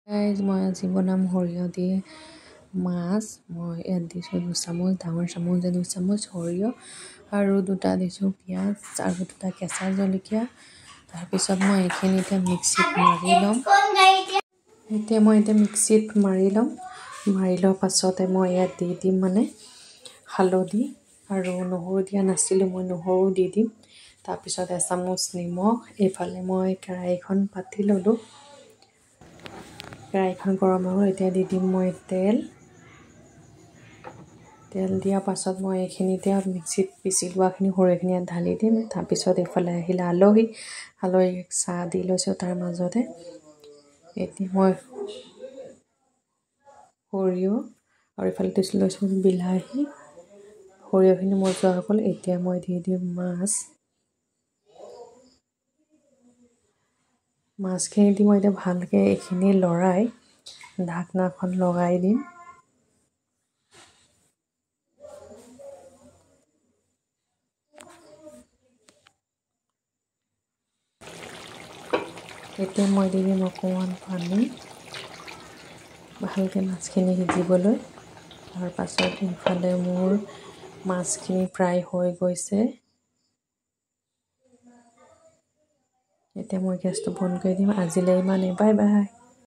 Guys মই আজি বনাম সৰিয়হ দি মাছ। মই ইয়াত দিছোঁ 2 চামুচ, ডাঙৰ চামুচে 2 চামুচ সৰিয়হ আৰু 2টা দিছোঁ পিঁয়াজ আৰু 2টা কেঁচা জলকীয়া। তাৰপিছত মই এইখিনিতে মিক্সিত মাৰি ল'ম। মিক্সিত মাৰি ল'ম। মাৰি লোৱাৰ পাছতে মই ইয়াত দি দিম হালধি আৰু নহৰু দিয়া নাছিলোঁ, মই নহৰু দি দিম। তাৰপিছত এচামুচ নিমখ। এইফালে মই কেৰাহীখন পাতি ল'লোঁ। কেৰাহীখন গৰম হৈ গ'ল। এতিয়া দি দিম মই তেল দিয়াৰ পাছত মই এইখিনিতে মিক্সিত পিচি লোৱাখিনি সৰিয়হখিনি ইয়াত ঢালি দিম। তাৰপিছত এইফালে আহিলে আলহীক চাহ দি লৈছোঁ তাৰ মাজতে। এতিয়া মই সৰিয়হ আৰু এইফালে লৈছোঁ বিলাহী। সৰিয়হখিনি মোৰ যোৱা হৈ গ'ল। এতিয়া মই দি দিম মাছখিনি দি মই এতিয়া ভালকৈ এইখিনি লৰাই ঢাকনাখন লগাই দিম। এতিয়া মই দি দিম অকণমান পানী ভালকৈ মাছখিনি সিজিবলৈ। তাৰপাছত ইফালে মোৰ মাছখিনি প্ৰায় হৈ গৈছে। এতিয়া মই গেছটো বন্ধ কৰি দিম। আজিলৈ ইমানেই, বাই বাই।